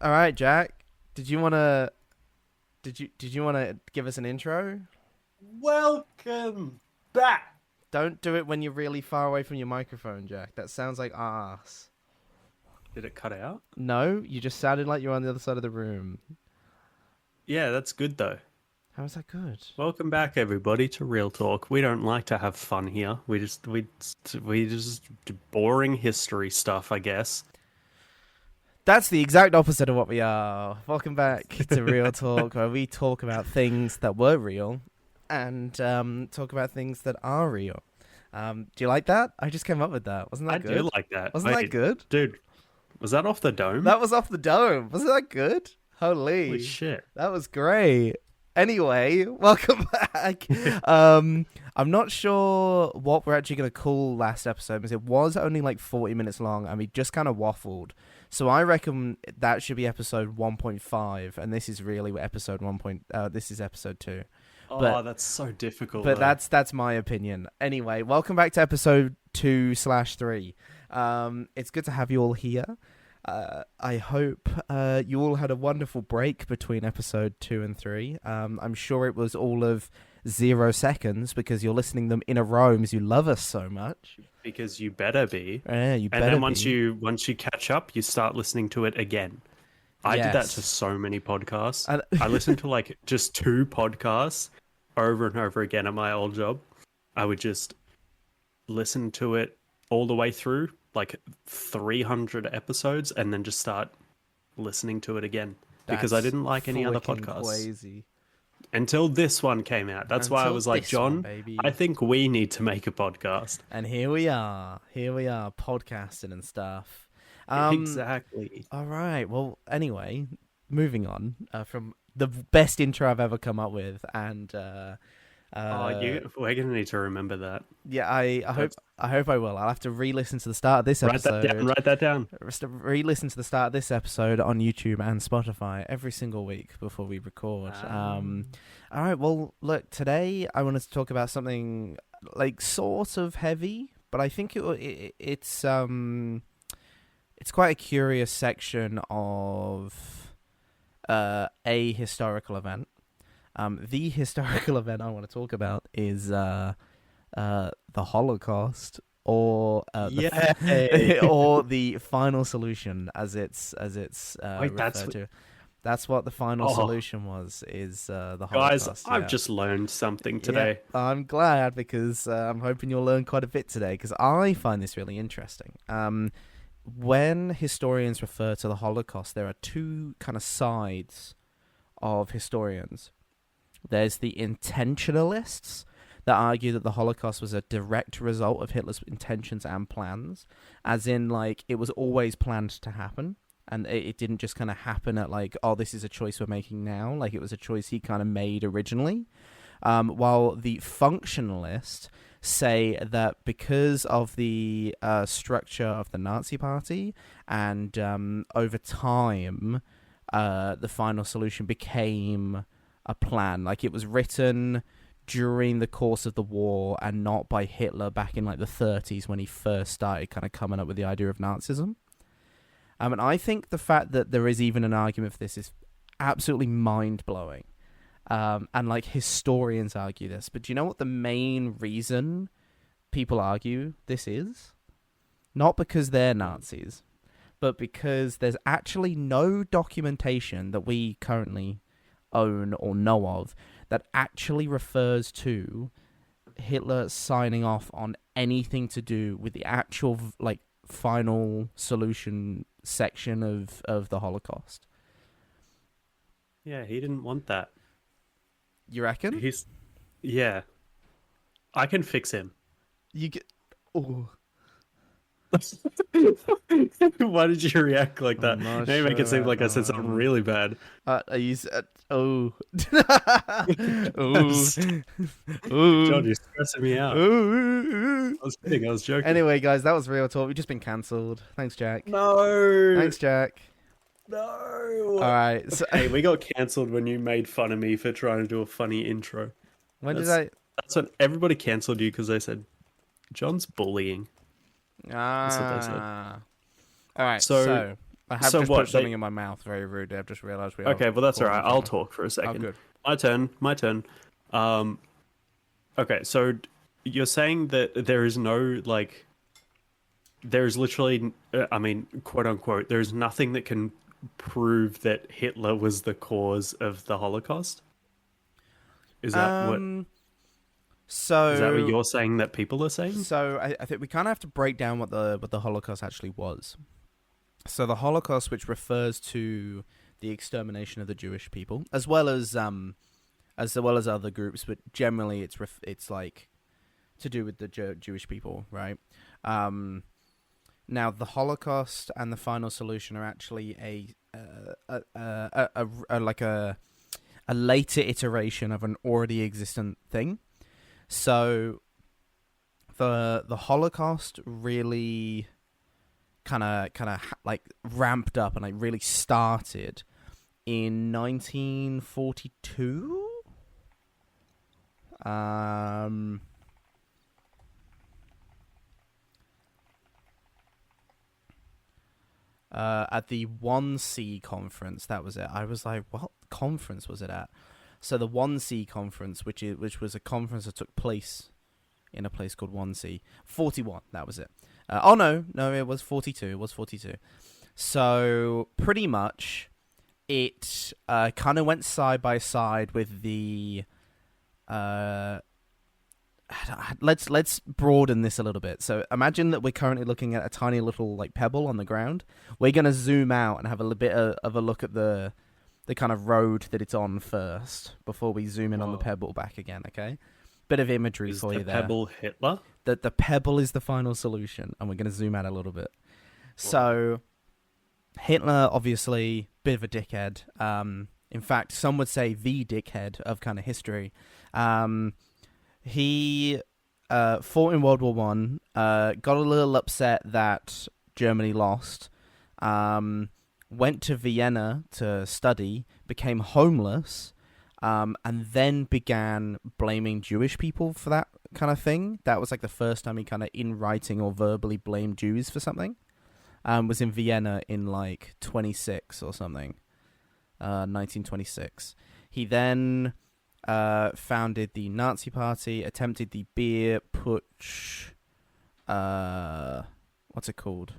All right, Jack. Did you wanna? Did you wanna give us an intro? Welcome back. Don't do it when you're really far away from your microphone, Jack. That sounds like arse. Did it cut out? No, you just sounded like you're on the other side of the room. Yeah, that's good though. How is that good? Welcome back, everybody, to Real Talk. We don't like to have fun here. We just do boring history stuff, I guess. That's the exact opposite of what we are. Welcome back to Real Talk, where we talk about things that were real and talk about things that are real. Do you like that? I just came up with that. Wasn't that I good? do like that. Wasn't that good? Dude? Was that off the dome? That was off the dome. Wasn't that good? Holy shit! That was great. Anyway, welcome back. I'm not sure what we're actually going to call last episode because it was only like 40 minutes long and we just kind of waffled. So I reckon that should be episode 1.5 and this is really episode 1. This is episode 2. Oh, that's so difficult. But though. that's my opinion. Anyway, welcome back to episode 2/3. It's good to have you all here. I hope you all had a wonderful break between episode 2 and 3. I'm sure it was all of 0 seconds because you're listening them in a row because you love us so much. Because you better be. Yeah, you better. And then be. once you catch up, you start listening to it again. I did that to so many podcasts. I listened to like just 2 podcasts over and over again at my old job. I would just listen to it all the way through, like 300 episodes, and then just start listening to it again because I didn't like any other podcasts. Crazy. Until this one came out. That's why I was like, John, I think we need to make a podcast. And here we are, podcasting and stuff. Exactly. All right. Well, anyway, moving on from the best intro I've ever come up with, and we're gonna need to remember that. Yeah, I hope I will. I'll have to re-listen to the start of this episode. Write that down. Re-listen to the start of this episode on YouTube and Spotify every single week before we record. All right. Well, look, today I wanted to talk about something like sort of heavy, but I think it's quite a curious section of a historical event. The historical event I want to talk about is the Holocaust, or or the final solution, as it's referred to. That's what the final solution was. Is the Holocaust? Guys, I've just learned something today. Yeah, I'm glad because I'm hoping you'll learn quite a bit today because I find this really interesting. When historians refer to the Holocaust, there are 2 kind of sides of historians. There's the intentionalists that argue that the Holocaust was a direct result of Hitler's intentions and plans, as in, like, it was always planned to happen, and it didn't just kind of happen at, like, oh, this is a choice we're making now. Like, it was a choice he kind of made originally. While the functionalists say that because of the structure of the Nazi Party and over time, the final solution became a plan. Like, it was written during the course of the war and not by Hitler back in like the 30s when he first started kind of coming up with the idea of Nazism. And I think the fact that there is even an argument for this is absolutely mind-blowing. And like historians argue this, but do you know what the main reason people argue this is? Not because they're Nazis, but because there's actually no documentation that we currently own or know of that actually refers to Hitler signing off on anything to do with the actual like final solution section of the Holocaust. Yeah, he didn't want that. You reckon? Yeah. I can fix him. You get... Oh. Why did you react like that? Now you make it seem like I said something really bad. You said, oh. Ooh. John, you're stressing me out. I was kidding, I was joking. Anyway, guys, that was Real Talk. We've just been cancelled. Thanks, Jack. No. Thanks, Jack. No. All right. So... Hey, we got cancelled when you made fun of me for trying to do a funny intro. That's when everybody cancelled you because they said, John's bullying. That's what they said. All right. So I have just put something in my mouth. Very rude. I've just realised we. Okay, well that's all right. I'll talk for a second. Oh, good. My turn. Okay, so you're saying that there is no like, there is literally, I mean, quote unquote, there is nothing that can prove that Hitler was the cause of the Holocaust. Is that what? So is that what you're saying that people are saying? So I think we kind of have to break down what the Holocaust actually was. So the Holocaust, which refers to the extermination of the Jewish people, as well as other groups, but generally it's like to do with the Jewish people, right? Now the Holocaust and the final solution are actually a later iteration of an already existent thing. So the Holocaust really kind of like ramped up and like really started in 1942. At the WWII conference, that was it. I was like, what conference was it at? So the WWII conference, which was a conference that took place in a place called WWII. 41, that was it. No, it was 42. It was 42. So pretty much, it kind of went side by side with the. Let's broaden this a little bit. So imagine that we're currently looking at a tiny little like pebble on the ground. We're gonna zoom out and have a little bit of a look at the kind of road that it's on first before we zoom in on the pebble back again. Okay, bit of imagery for you there. Is the pebble Hitler? That the pebble is the final solution, and we're gonna zoom out a little bit. So Hitler, obviously, bit of a dickhead. In fact, some would say the dickhead of kind of history. He fought in World War One. Got a little upset that Germany lost. Went to Vienna to study. Became homeless. And then began blaming Jewish people for that kind of thing. That was like the first time he kind of in writing or verbally blamed Jews for something. Was in Vienna in like 26 or something. 1926. He then founded the Nazi Party, attempted the beer putsch. What's it called?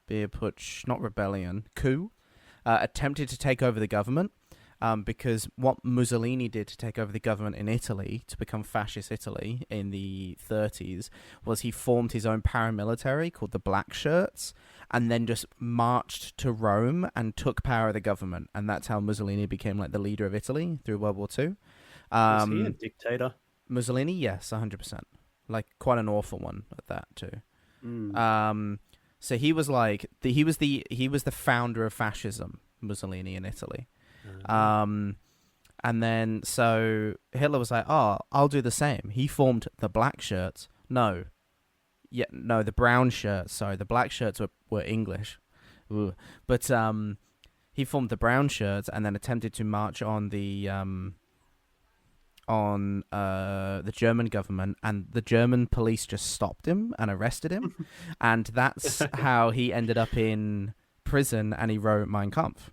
Beer putsch, not rebellion, coup. Attempted to take over the government. Because what Mussolini did to take over the government in Italy, to become fascist Italy in the 30s, was he formed his own paramilitary called the Black Shirts, and then just marched to Rome and took power of the government. And that's how Mussolini became like the leader of Italy through World War II. Was he a dictator? Mussolini, yes, 100%. Like quite an awful one at that too. So he was like he was the founder of fascism, Mussolini in Italy. And then so Hitler was like, "Oh, I'll do the same." He formed the Black Shirts. The Brown Shirts. Sorry, the Black Shirts were English. Ooh. But he formed the Brown Shirts and then attempted to march on the German government, and the German police just stopped him and arrested him, and that's how he ended up in prison. And he wrote Mein Kampf.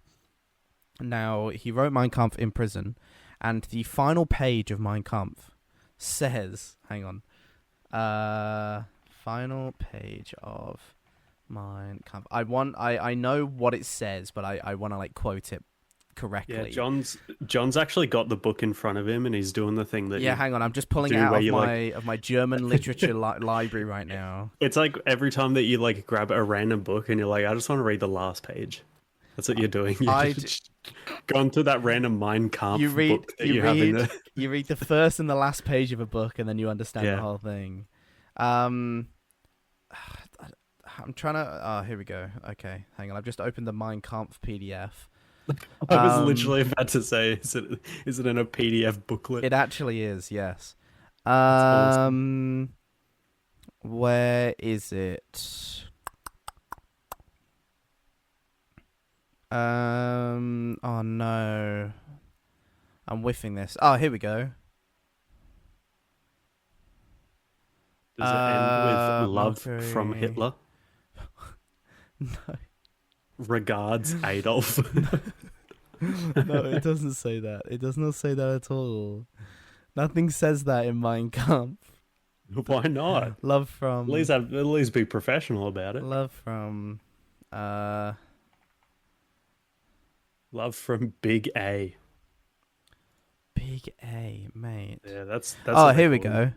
Now, he wrote Mein Kampf in prison, and the final page of Mein Kampf says, hang on, final page of Mein Kampf. I know what it says, but I want to like quote it correctly. Yeah, John's actually got the book in front of him, and he's doing the thing that. Yeah, hang on, I'm just pulling it out of my German literature library right now. It's like every time that you like grab a random book, and you're like, I just want to read the last page. That's what you're doing. You're just gone through that random Mein Kampf book that you have in there. You read the first and the last page of a book, and then you understand the whole thing. I'm trying to... Oh, here we go. Okay, hang on. I've just opened the Mein Kampf PDF. I was literally about to say, is it in a PDF booklet? It actually is, yes. Awesome. Where is it? Oh no. I'm whiffing this. Oh, here we go. Does it end with love from Hitler? No. regards, Adolf. No, it doesn't say that. It does not say that at all. Nothing says that in Mein Kampf. Why not? Love from... At least be professional about it. Love from Big A. Big A, mate. Yeah, that's oh, here we go.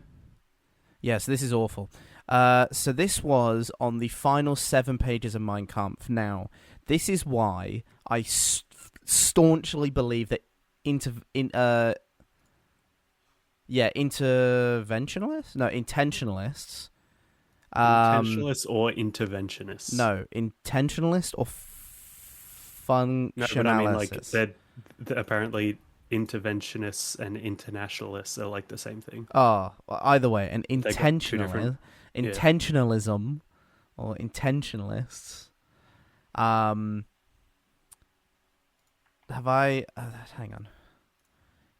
Yes, this is awful. So this was on the final 7 pages of Mein Kampf. Now, this is why I staunchly believe that intentionalists? No, intentionalists. Intentionalists or interventionists? No, intentionalist or functionalists. No, but I mean, like, they're apparently interventionists and internationalists are like the same thing. Oh, well, either way, an intentionalism or intentionalists. Have I? Hang on.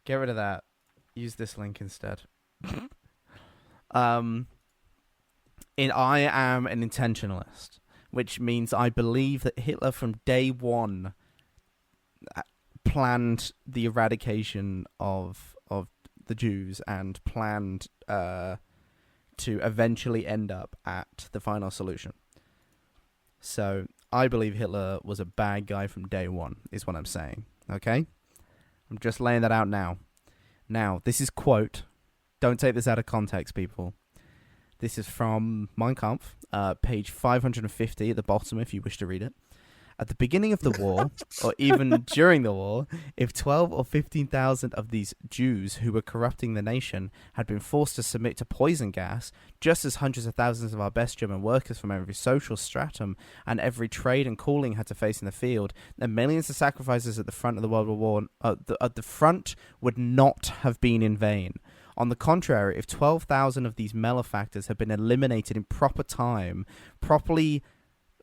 Get rid of that. Use this link instead. I am an intentionalist, which means I believe that Hitler from day one planned the eradication of the Jews and planned to eventually end up at the final solution. So I believe Hitler was a bad guy from day one, is what I'm saying. Okay? I'm just laying that out now. Now, this is quote. Don't take this out of context, people. This is from Mein Kampf, page 550 at the bottom if you wish to read it. At the beginning of the war, or even during the war, if 12 or 15,000 of these Jews who were corrupting the nation had been forced to submit to poison gas, just as hundreds of thousands of our best German workers from every social stratum and every trade and calling had to face in the field, then millions of sacrifices at the front of the World War at the front would not have been in vain. On the contrary, if 12,000 of these malefactors had been eliminated in proper time, probably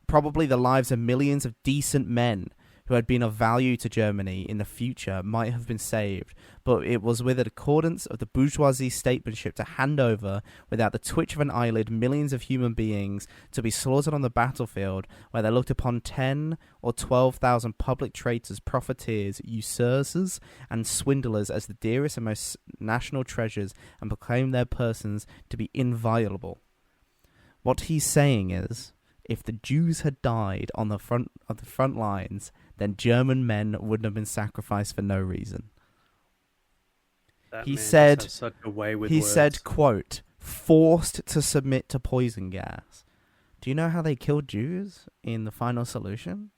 the lives of millions of decent men who had been of value to Germany in the future might have been saved. But it was with an accordance of the bourgeoisie statesmanship to hand over, without the twitch of an eyelid, millions of human beings to be slaughtered on the battlefield, where they looked upon 10 or 12,000 public traitors, profiteers, usurers, and swindlers as the dearest and most national treasures, and proclaimed their persons to be inviolable. What he's saying is, if the Jews had died on the front lines, then German men wouldn't have been sacrificed for no reason. He said, such a way with he words. said, quote, forced to submit to poison gas. Do you know how they killed Jews in the final solution?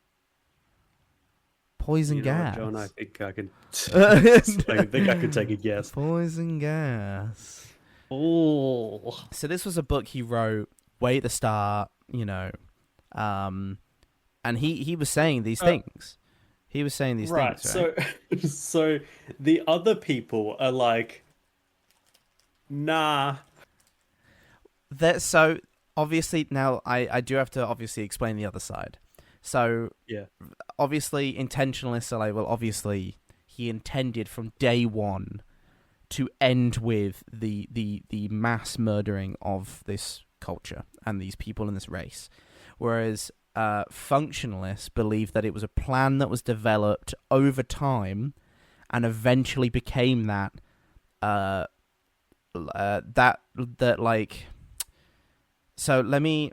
Poison gas. John, I think I could. I think I could take a guess. Poison gas. Oh. So this was a book he wrote way at the start. And he was saying these things. He was saying these things, right? So the other people are like, nah. So obviously now I do have to obviously explain the other side. So yeah, obviously intentionalists are like, well, obviously he intended from day one to end with the mass murdering of this culture and these people in this race, whereas functionalists believe that it was a plan that was developed over time and eventually became that so let me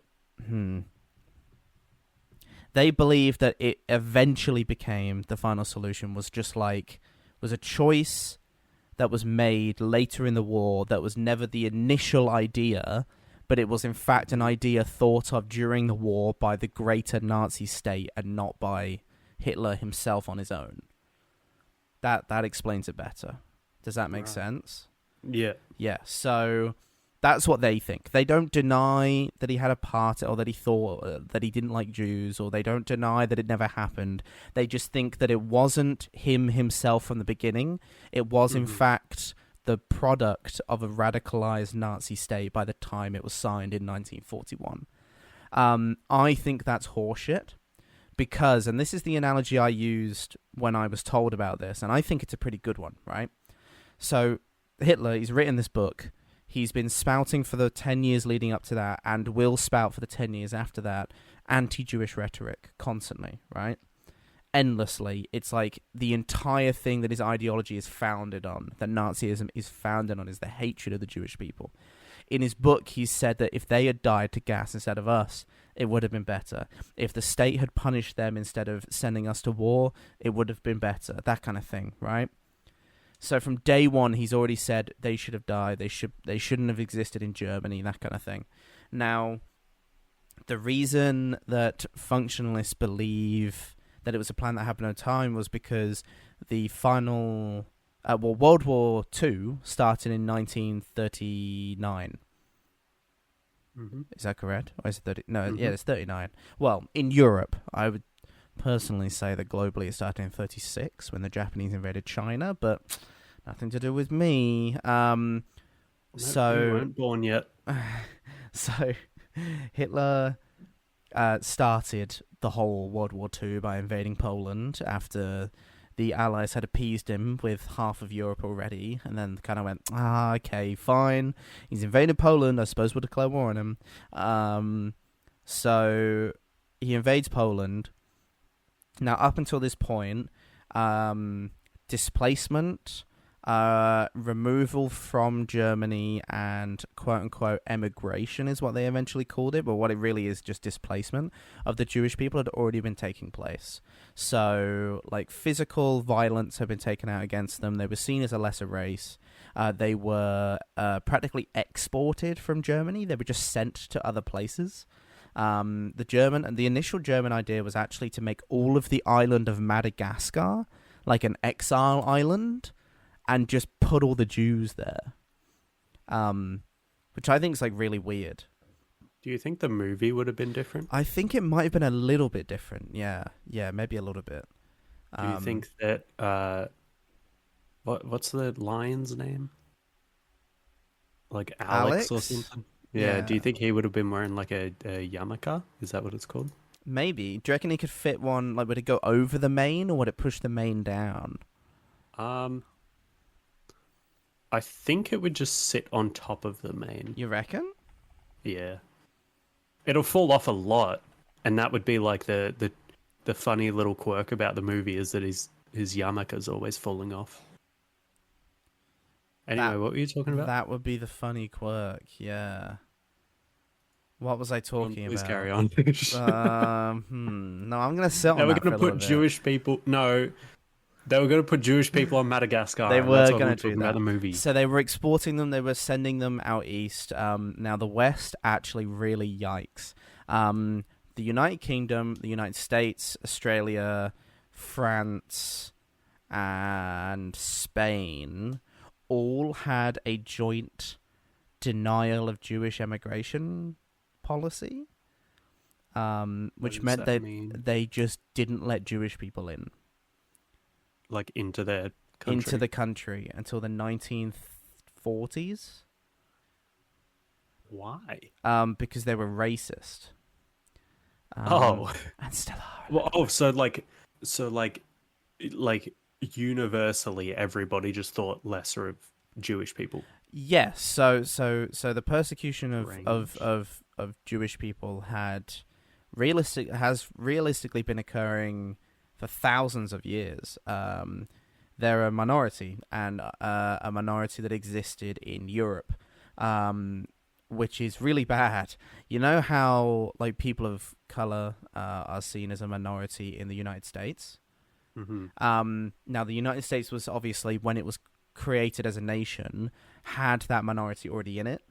they believe that it eventually became the final solution was a choice that was made later in the war that was never the initial idea, but it was in fact an idea thought of during the war by the greater Nazi state and not by Hitler himself on his own. That explains it better. Does that make sense? Yeah. Yeah, so that's what they think. They don't deny that he had a part or that he thought that he didn't like Jews, or they don't deny that it never happened. They just think that it wasn't him himself from the beginning. It was in fact the product of a radicalized Nazi state by the time it was signed in 1941. I think that's horseshit because, and this is the analogy I used when I was told about this, and I think it's a pretty good one, right? So Hitler, he's written this book. He's been spouting for the 10 years leading up to that, and will spout for the 10 years after that, anti-Jewish rhetoric constantly, right? Endlessly. It's like the entire thing that his ideology is founded on, that Nazism is founded on, is the hatred of the Jewish people. In his book, he said that if they had died to gas instead of us, it would have been better. If the state had punished them instead of sending us to war, it would have been better. That kind of thing, right? So from day one, he's already said they should have died. They shouldn't have existed in Germany. That kind of thing. Now, the reason that functionalists believe that it was a plan that happened over time was because the final, World War II started in 1939. Mm-hmm. Is that correct? Or is it 30? No, yeah, it's 39. Well, in Europe, I would personally say that globally it started in 36 when the Japanese invaded China, but nothing to do with me. You weren't born yet. So Hitler started the whole World War II by invading Poland after the Allies had appeased him with half of Europe already, and then kind of went, okay, fine. He's invaded Poland. I suppose we'll declare war on him. So he invades Poland. Now, up until this point, displacement, removal from Germany, and quote-unquote emigration is what they eventually called it, but what it really is just displacement of the Jewish people had already been taking place. So, like, physical violence had been taken out against them. They were seen as a lesser race. They were practically exported from Germany. They were just sent to other places. The initial German idea was actually to make all of the island of Madagascar like an exile island, and just put all the Jews there, which I think is like really weird. Do you think the movie would have been different? I think it might have been a little bit different. Yeah, maybe a little bit. Do you think that what's the lion's name? Like Alex or something? Yeah. Do you think he would have been wearing like a yarmulke? Is that what it's called? Maybe. Do you reckon he could fit one? Like, would it go over the mane, or would it push the mane down? I think it would just sit on top of the mane. You reckon? Yeah. It'll fall off a lot, and that would be like the funny little quirk about the movie is that his yarmulke is always falling off. Anyway, what were you talking about? That would be the funny quirk, yeah. What was I talking Please about? carry on. No, I'm going to sit on that. They were going to put Jewish people... No, they were going to put Jewish people on Madagascar. They were going to do that. About the movie. So they were exporting them. They were sending them out east. Now, the West actually really yikes. The United Kingdom, the United States, Australia, France, and Spain all had a joint denial of Jewish emigration policy, which meant that they just didn't let Jewish people in. Like into their country? Into the country until the 1940s. Why? Because they were racist. And still are. Well, so universally everybody just thought lesser of Jewish people. Yes. So the persecution of Jewish people has realistically been occurring for thousands of years. They're a minority, and a minority that existed in Europe, which is really bad. You know how like people of color are seen as a minority in the United States? Mm-hmm. Now, the United States was obviously, when it was created as a nation, had that minority already in it.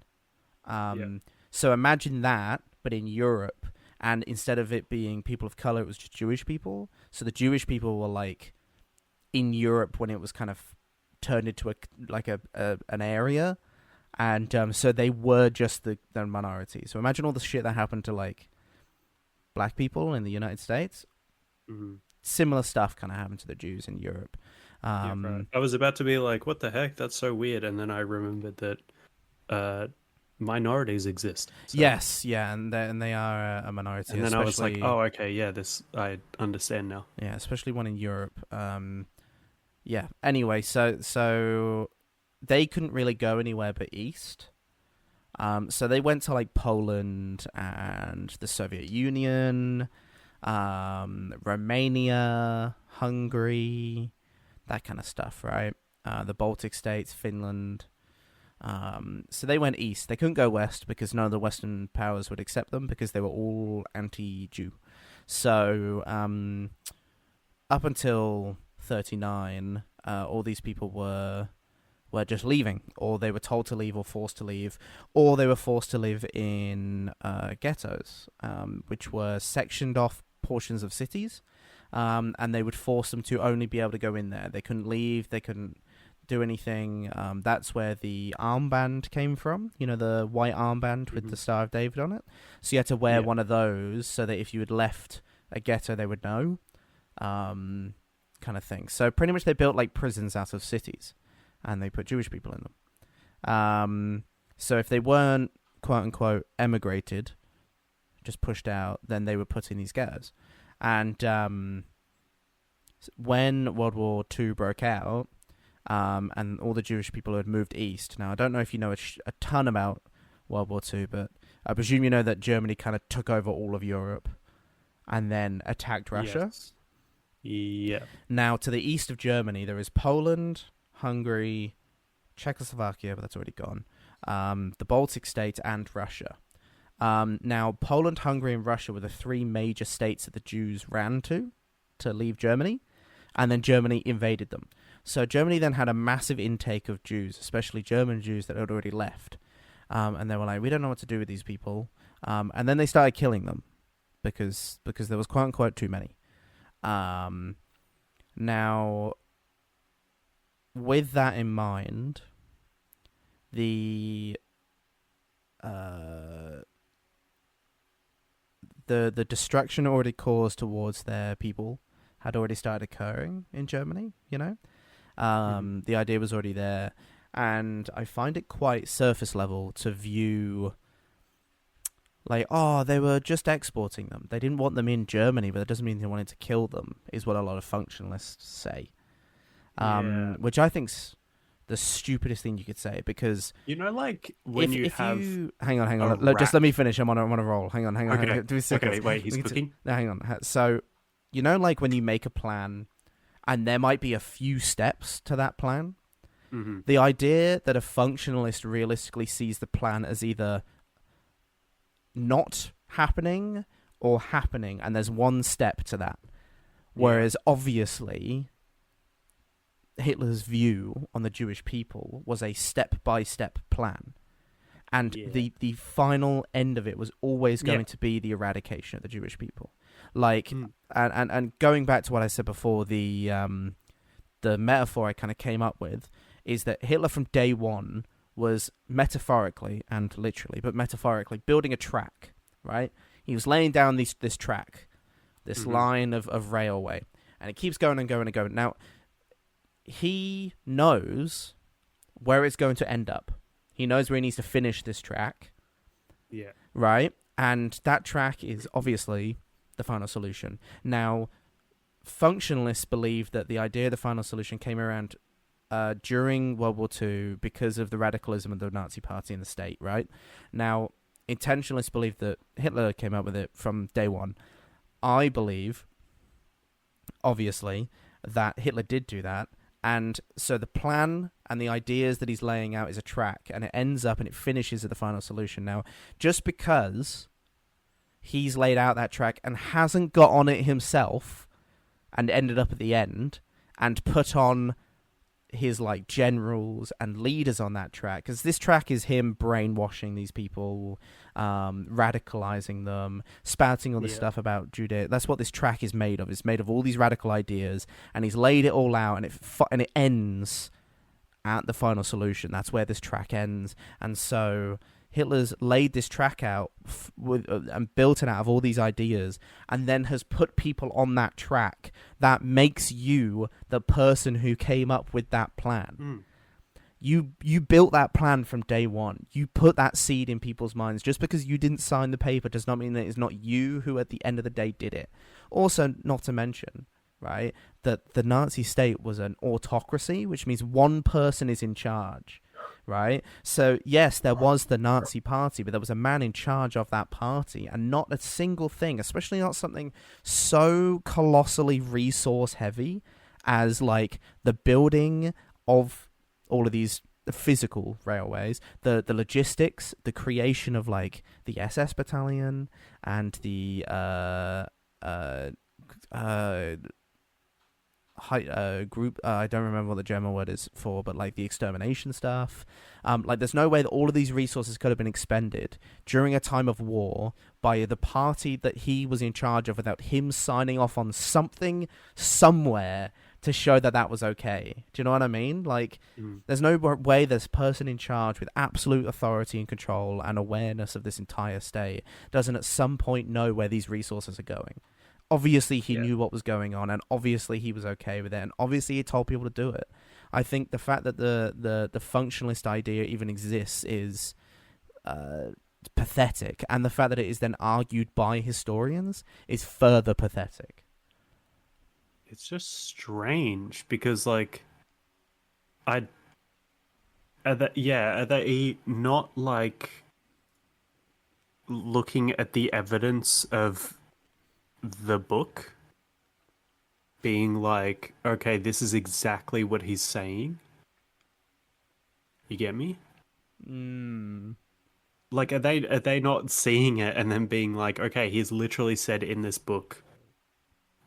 So imagine that, but in Europe, and instead of it being people of color, it was just Jewish people. So the Jewish people were like in Europe when it was kind of turned into an area, and so they were just the minority. So imagine all the shit that happened to like black people in the United States. Mm-hmm. Similar stuff kind of happened to the Jews in Europe. Right. I was about to be like, what the heck? That's so weird. And then I remembered that minorities exist. So. Yes, yeah, and they are a minority. And then I was like, oh, okay, yeah, this I understand now. Yeah, especially one in Europe. Yeah, anyway, so they couldn't really go anywhere but east. So they went to like Poland and the Soviet Union, Romania, Hungary, that kind of stuff, right? The Baltic states, Finland. So they went east. They couldn't go west because none of the Western powers would accept them because they were all anti-Jew. So up until 1939, all these people were just leaving, or they were told to leave, or forced to leave, or they were forced to live in ghettos, which were sectioned off portions of cities, and they would force them to only be able to go in there. They couldn't leave. They couldn't do anything. That's where the armband came from, the white armband with the Star of David on it. So you had to wear one of those so that if you had left a ghetto, they would know, kind of thing. So pretty much they built like prisons out of cities, and they put Jewish people in them. So if they weren't, quote unquote, emigrated, just pushed out, then they were put in these ghettos. And when World War II broke out, and all the Jewish people had moved east. Now, I don't know if you know a ton about World War II, but I presume you know that Germany kind of took over all of Europe and then attacked Russia. Yes. Yeah. Now, to the east of Germany, there is Poland, Hungary, Czechoslovakia, but that's already gone, the Baltic states, and Russia. Now, Poland, Hungary, and Russia were the three major states that the Jews ran to leave Germany, and then Germany invaded them. So Germany then had a massive intake of Jews, especially German Jews that had already left. And they were like, we don't know what to do with these people. And then they started killing them because there was quote unquote too many. Now, with that in mind, the destruction already caused towards their people had already started occurring in Germany, The idea was already there, and I find it quite surface level to view like, they were just exporting them. They didn't want them in Germany, but that doesn't mean they wanted to kill them, is what a lot of functionalists say. Which I think's the stupidest thing you could say, because like when hang on, just let me finish. I'm on a roll. Hang on. Okay, wait, he's cooking. No, hang on. So, like when you make a plan, and there might be a few steps to that plan. Mm-hmm. The idea that a functionalist realistically sees the plan as either not happening or happening, and there's one step to that. Whereas obviously Hitler's view on the Jewish people was a step-by-step plan. And the final end of it was always going to be the eradication of the Jewish people. Like, and going back to what I said before, the metaphor I kind of came up with is that Hitler from day one was metaphorically and literally, but metaphorically building a track, right? He was laying down this track, this line of railway, and it keeps going and going and going. Now, he knows where it's going to end up. He knows where he needs to finish this track. Yeah. Right? And that track is obviously the final solution. Now, functionalists believe that the idea of the final solution came around during World War II because of the radicalism of the Nazi Party and the state, right? Now, intentionalists believe that Hitler came up with it from day one. I believe, obviously, that Hitler did do that. And so the plan and the ideas that he's laying out is a track, and it ends up and it finishes at the final solution. Now, just because he's laid out that track and hasn't got on it himself and ended up at the end and put on his like generals and leaders on that track, because this track is him brainwashing these people, radicalizing them, spouting all this stuff about Judea. That's what this track is made of. It's made of all these radical ideas, and he's laid it all out, and it ends at the final solution. That's where this track ends. And so Hitler's laid this track out and built it out of all these ideas, and then has put people on that track that makes you the person who came up with that plan. You built that plan from day one. You put that seed in people's minds. Just because you didn't sign the paper does not mean that it's not you who at the end of the day did it. Also, not to mention, right, that the Nazi state was an autocracy, which means one person is in charge. right? So, yes, there was the Nazi party, but there was a man in charge of that party, and not a single thing, especially not something so colossally resource heavy as, like, the building of all of these physical railways, the logistics, the creation of, like, the SS battalion and the group. I don't remember what the German word is for, but like the extermination stuff. Like, there's no way that all of these resources could have been expended during a time of war by the party that he was in charge of without him signing off on something somewhere to show that that was okay. Do you know what I mean? Like, there's no way this person in charge with absolute authority and control and awareness of this entire state doesn't at some point know where these resources are going. Obviously, he knew what was going on, and obviously he was okay with it, and obviously he told people to do it. I think the fact that the functionalist idea even exists is pathetic, and the fact that it is then argued by historians is further pathetic. It's just strange because, like, are they not, like, looking at the evidence of the book being like, okay, this is exactly what he's saying? You get me? Like, are they not seeing it and then being like, okay, he's literally said in this book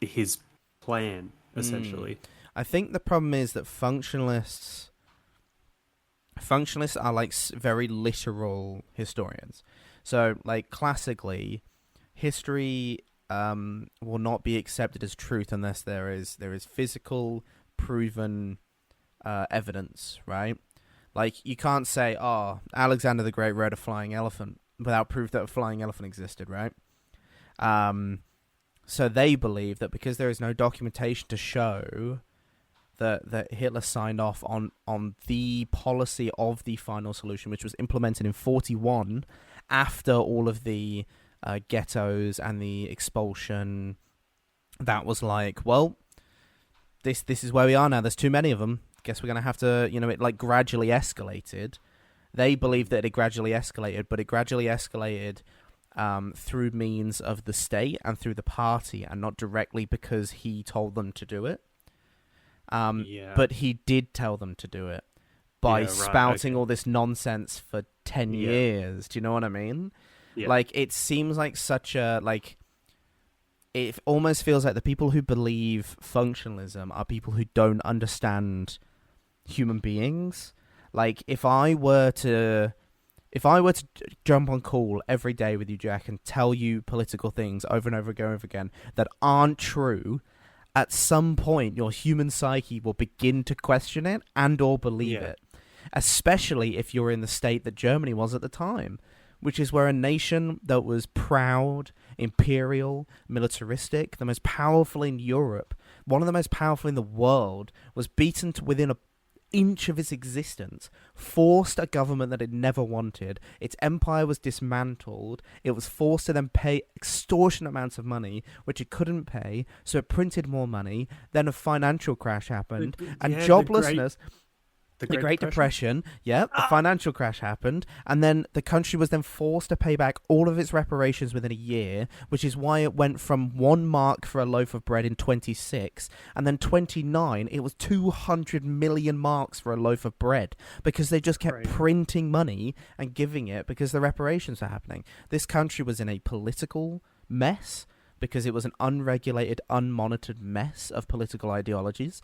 his plan, essentially? I think the problem is that functionalists are like very literal historians. So, like, classically, history will not be accepted as truth unless there is physical, proven evidence, right? Like, you can't say, oh, Alexander the Great rode a flying elephant without proof that a flying elephant existed, right? So they believe that because there is no documentation to show that Hitler signed off on the policy of the final solution, which was implemented in 1941 after all of the ghettos and the expulsion, that was like, well, this is where we are now. There's too many of them. Guess we're going to have to, it like gradually escalated. They believe that it gradually escalated, but it gradually escalated through means of the state and through the party, and not directly because he told them to do it. But he did tell them to do it by spouting all this nonsense for 10 years. Do you know what I mean? Yeah. Like, it seems like such a, like, it almost feels like the people who believe functionalism are people who don't understand human beings. Like, if I were to jump on call every day with you, Jack, and tell you political things over and over again that aren't true, at some point your human psyche will begin to question it and or believe it. Especially if you're in the state that Germany was at the time, which is where a nation that was proud, imperial, militaristic, the most powerful in Europe, one of the most powerful in the world, was beaten to within an inch of its existence, forced a government that it never wanted. Its empire was dismantled. It was forced to then pay extortionate amounts of money, which it couldn't pay, so it printed more money. Then a financial crash happened, and joblessness... The Great Depression, the financial crash happened, and then the country was then forced to pay back all of its reparations within a year, which is why it went from 1 mark for a loaf of bread in 26, and then 29, it was 200 million marks for a loaf of bread, because they just kept printing money and giving it because the reparations were happening. This country was in a political mess, because it was an unregulated, unmonitored mess of political ideologies.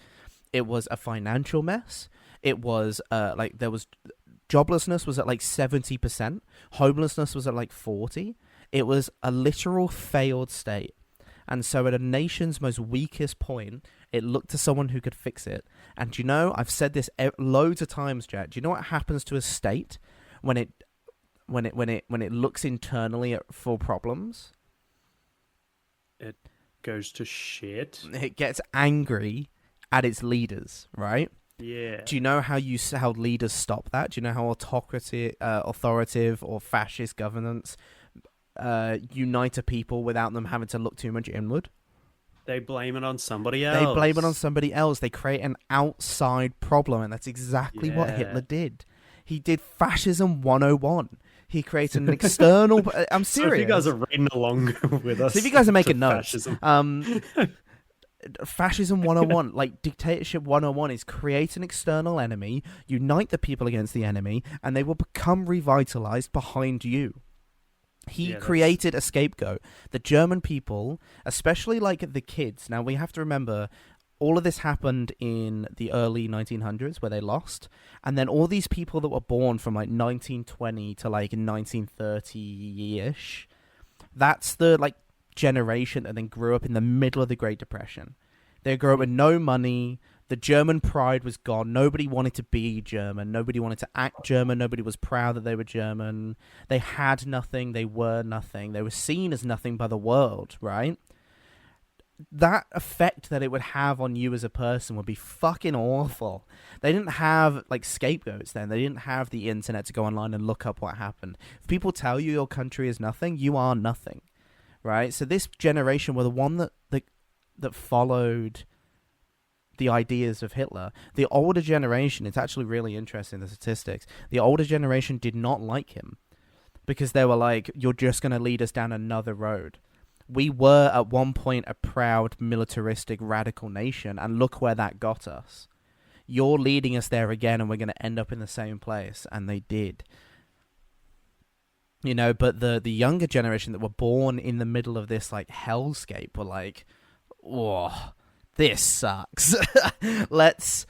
It was a financial mess. It was like, there was joblessness was at like 70%. Homelessness was at like 40%. It was a literal failed state. And so at a nation's most weakest point, it looked to someone who could fix it. And do you know, I've said this loads of times, Jack. Do you know what happens to a state when it looks internally for problems? It goes to shit. It gets angry at its leaders, right? Yeah. Do you know how leaders stop that? Do you know how authoritative or fascist governance unite a people without them having to look too much inward? They blame it on somebody else. They create an outside problem, and that's exactly what Hitler did. He did Fascism 101. He created an external... I'm serious. So if you guys are reading along with us... So if you guys are making notes... Fascism 101, like dictatorship 101, is create an external enemy, unite the people against the enemy, and they will become revitalized behind you. He created a scapegoat. The German people, especially like the kids... Now, we have to remember... All of this happened in the early 1900s where they lost. And then all these people that were born from like 1920 to like 1930-ish, that's the like generation that then grew up in the middle of the Great Depression. They grew up with no money. The German pride was gone. Nobody wanted to be German. Nobody wanted to act German. Nobody was proud that they were German. They had nothing. They were nothing. They were seen as nothing by the world, right? That effect that it would have on you as a person would be fucking awful. They didn't have like scapegoats then. They didn't have the internet to go online and look up what happened. If people tell you your country is nothing, you are nothing, right? So this generation were the one that followed the ideas of Hitler. The older generation, it's actually really interesting, the statistics. The older generation did not like him because they were like, you're just going to lead us down another road. We were at one point a proud, militaristic, radical nation, and look where that got us. You're leading us there again, and we're going to end up in the same place. And they did. You know, but the younger generation that were born in the middle of this like hellscape were like, oh, this sucks. It's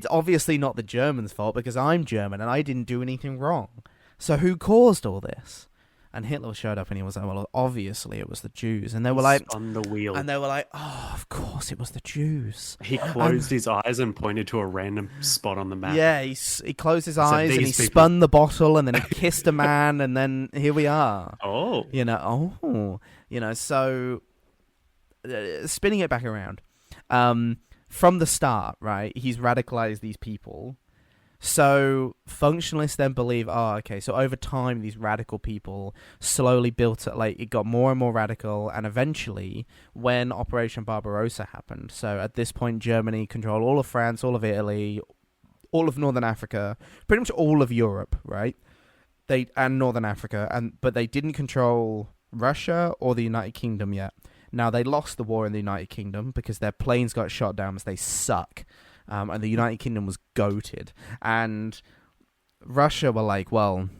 obviously not the Germans' fault because I'm German and I didn't do anything wrong. So who caused all this? And Hitler showed up and he was like, well, obviously it was the Jews. And they were like... Spun the wheel. And they were like, oh, of course it was the Jews. He closed his eyes and pointed to a random spot on the map. Yeah, he closed his eyes and he spun the bottle and then he kissed a man and then here we are. Oh. So spinning it back around. From the start, right, he's radicalized these people. So functionalists then believe, so over time these radical people slowly built it, like it got more and more radical, and eventually when Operation Barbarossa happened, so at this point Germany controlled all of France, all of Italy, all of Northern Africa, pretty much all of Europe, right? And Northern Africa, but they didn't control Russia or the United Kingdom yet. Now they lost the war in the United Kingdom because their planes got shot down because they suck. And the United Kingdom was goated. And Russia were like, well,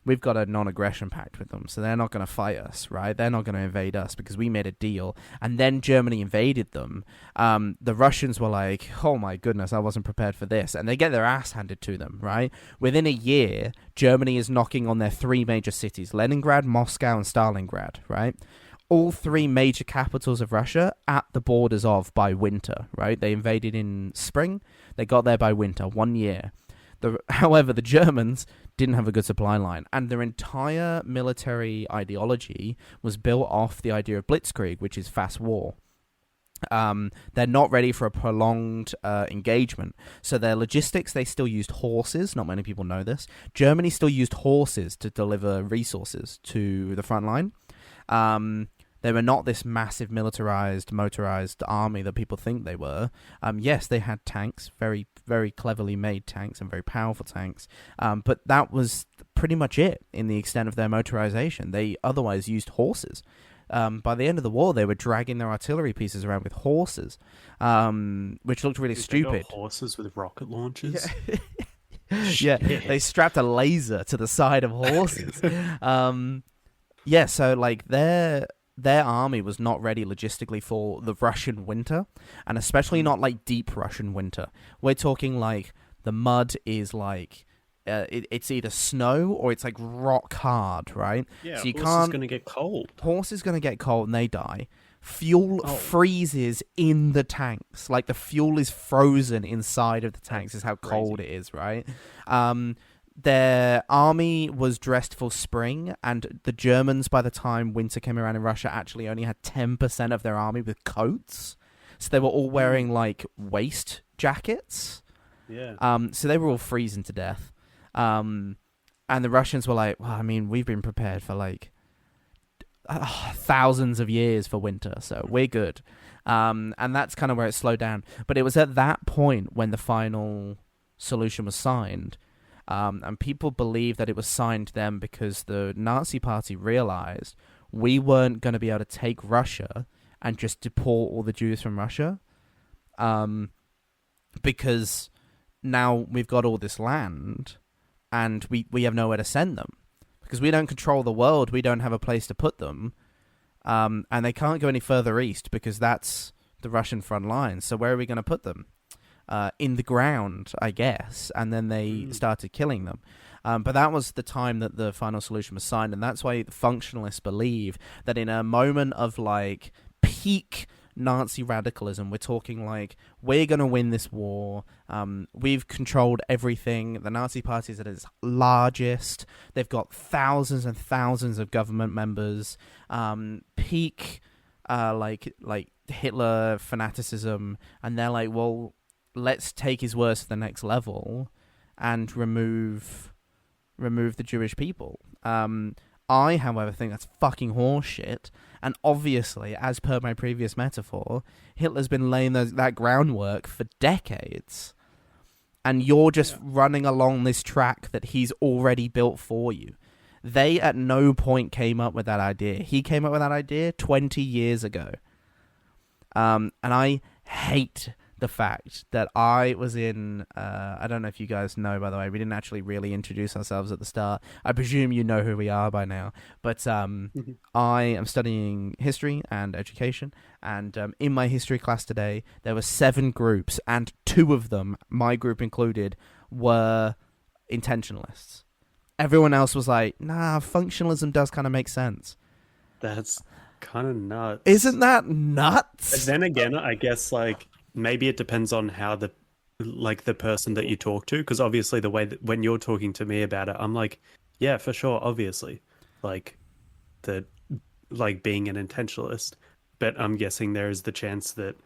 we've got a non-aggression pact with them, so they're not going to fight us, right? They're not going to invade us because we made a deal. And then Germany invaded them. The Russians were like, oh my goodness, I wasn't prepared for this. And they get their ass handed to them, right? Within a year, Germany is knocking on their three major cities, Leningrad, Moscow, and Stalingrad, right? All three major capitals of Russia at the borders of by winter, right? They invaded in spring. They got there by winter, 1 year. However, the Germans didn't have a good supply line, and their entire military ideology was built off the idea of blitzkrieg, which is fast war. They're not ready for a prolonged engagement. So their logistics, they still used horses. Not many people know this. Germany still used horses to deliver resources to the front line. They were not this massive militarized, motorized army that people think they were. Yes, they had tanks, very, very cleverly made tanks and very powerful tanks. But that was pretty much it in the extent of their motorization. They otherwise used horses. By the end of the war, they were dragging their artillery pieces around with horses, which looked really stupid. They got horses with rocket launchers? Yeah, they strapped a laser to the side of horses. So like their army was not ready logistically for the Russian winter, and especially not like deep Russian winter. We're talking like the mud is like it's either snow or it's like rock hard, right? Yeah, so you horse is going to get cold. Horse is going to get cold and they die. Fuel freezes in the tanks. Like the fuel is frozen inside of the tanks. Is how cold it is, right? Their army was dressed for spring, and the Germans, by the time winter came around in Russia, actually only had 10% of their army with coats. So they were all wearing, like, waist jackets. Yeah. So they were all freezing to death. And the Russians were like, well, I mean, we've been prepared for, like, thousands of years for winter, so we're good. And that's kind of where it slowed down. But it was at that point when the final solution was signed. And people believe that it was signed then because the Nazi Party realized we weren't going to be able to take Russia and just deport all the Jews from Russia, because now we've got all this land and we have nowhere to send them. Because we don't control the world, we don't have a place to put them, and they can't go any further east because that's the Russian front line. So where are we going to put them? In the ground, I guess. And then they started killing them. But that was the time that the final solution was signed, and that's why the functionalists believe that in a moment of like peak Nazi radicalism, we're talking like, we're going to win this war. We've controlled everything. The Nazi Party is at its largest. They've got thousands and thousands of government members. Peak, like Hitler fanaticism. And they're like, well, let's take his words to the next level and remove the Jewish people. I, however, think that's fucking horseshit. And obviously, as per my previous metaphor, Hitler's been laying that groundwork for decades. And you're just running along this track that he's already built for you. They at no point came up with that idea. He came up with that idea 20 years ago. And I hate the fact that I was in, I don't know if you guys know, by the way, we didn't actually really introduce ourselves at the start. I presume you know who we are by now. But I am studying history and education. And in my history class today, there were 7 groups, and 2 of them, my group included, were intentionalists. Everyone else was like, nah, functionalism does kind of make sense. That's kind of nuts. Isn't that nuts? But then again, I guess like maybe it depends on how the person that you talk to, because obviously the way that when you're talking to me about it, I'm like, yeah, for sure, obviously, like being an intentionalist. But I'm guessing there is the chance that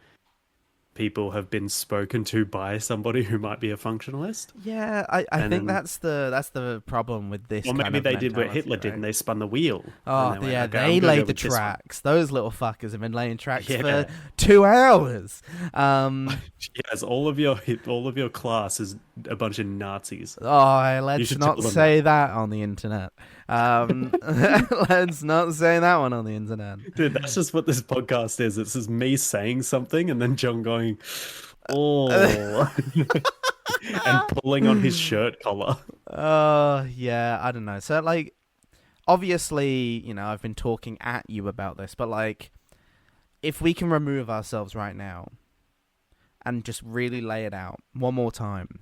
people have been spoken to by somebody who might be a functionalist. Yeah, I think that's the problem with this. Or maybe they did what Hitler did, and they spun the wheel. Oh, yeah, they laid the tracks. Those little fuckers have been laying tracks for 2 hours. Yes, all of your class is a bunch of Nazis. Oh, let's not say that on the internet. Let's not say that one on the internet. Dude, that's just what this podcast is. It's just me saying something and then John going, oh, and pulling on his shirt collar. Yeah, I don't know. So, like, obviously, you know, I've been talking at you about this, but, like, if we can remove ourselves right now and just really lay it out one more time.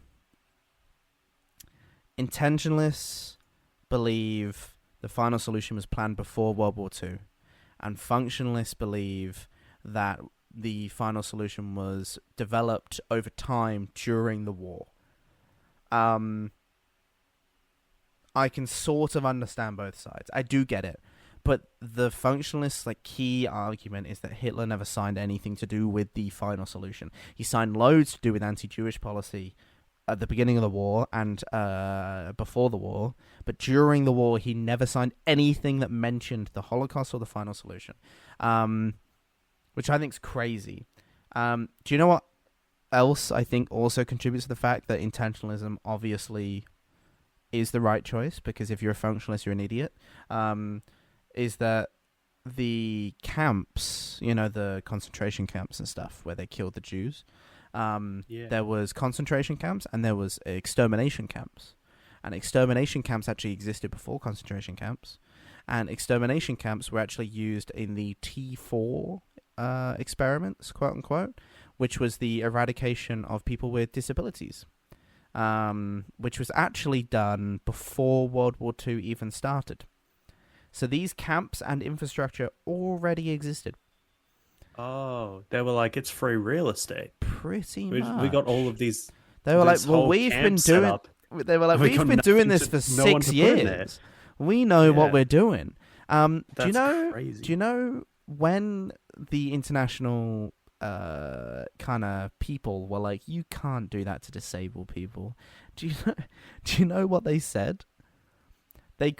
Intentionalists believe the final solution was planned before World War II, and functionalists believe that the final solution was developed over time during the war. I can sort of understand both sides. I do get it. But the functionalists' like key argument is that Hitler never signed anything to do with the final solution. He signed loads to do with anti-Jewish policy at the beginning of the war and before the war, but during the war he never signed anything that mentioned the Holocaust or the final solution, which I think is crazy. Do you know what else I think also contributes to the fact that intentionalism obviously is the right choice? Because if you're a functionalist, you're an idiot. Is that the camps, you know, the concentration camps and stuff where they killed the Jews, there was concentration camps and there was extermination camps. And extermination camps actually existed before concentration camps. And extermination camps were actually used in the T4 experiments, quote unquote, which was the eradication of people with disabilities, which was actually done before World War II even started. So these camps and infrastructure already existed. Oh, they were like, it's free real estate. Pretty much. We got all of these. They were like, well, we've been doing. They were like, we've been doing this for 6 years. We know what we're doing. Do you know when the international kind of people were like, you can't do that to disabled people? Do you know what they said? They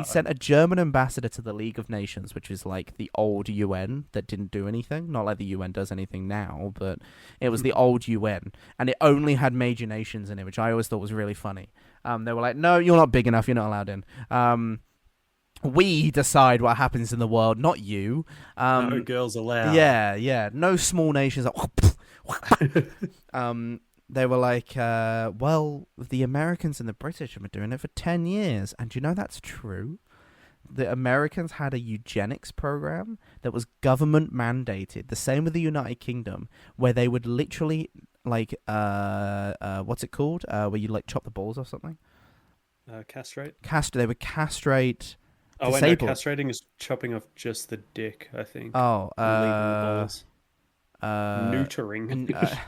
sent a German ambassador to the League of Nations, which is like the old UN that didn't do anything. Not like the UN does anything now, but it was the old UN, and it only had major nations in it, which I always thought was really funny. They were like, "No, you're not big enough. You're not allowed in. We decide what happens in the world, not you. No girls allowed." Yeah. No small nations. They were like, well, the Americans and the British have been doing it for 10 years. And do you know that's true? The Americans had a eugenics program that was government mandated. The same with the United Kingdom, where they would literally, like, what's it called? Where you, like, chop the balls or something? Castrate? They would castrate wait, no, castrating is chopping off just the dick, I think. Oh, leaving the balls. Neutering.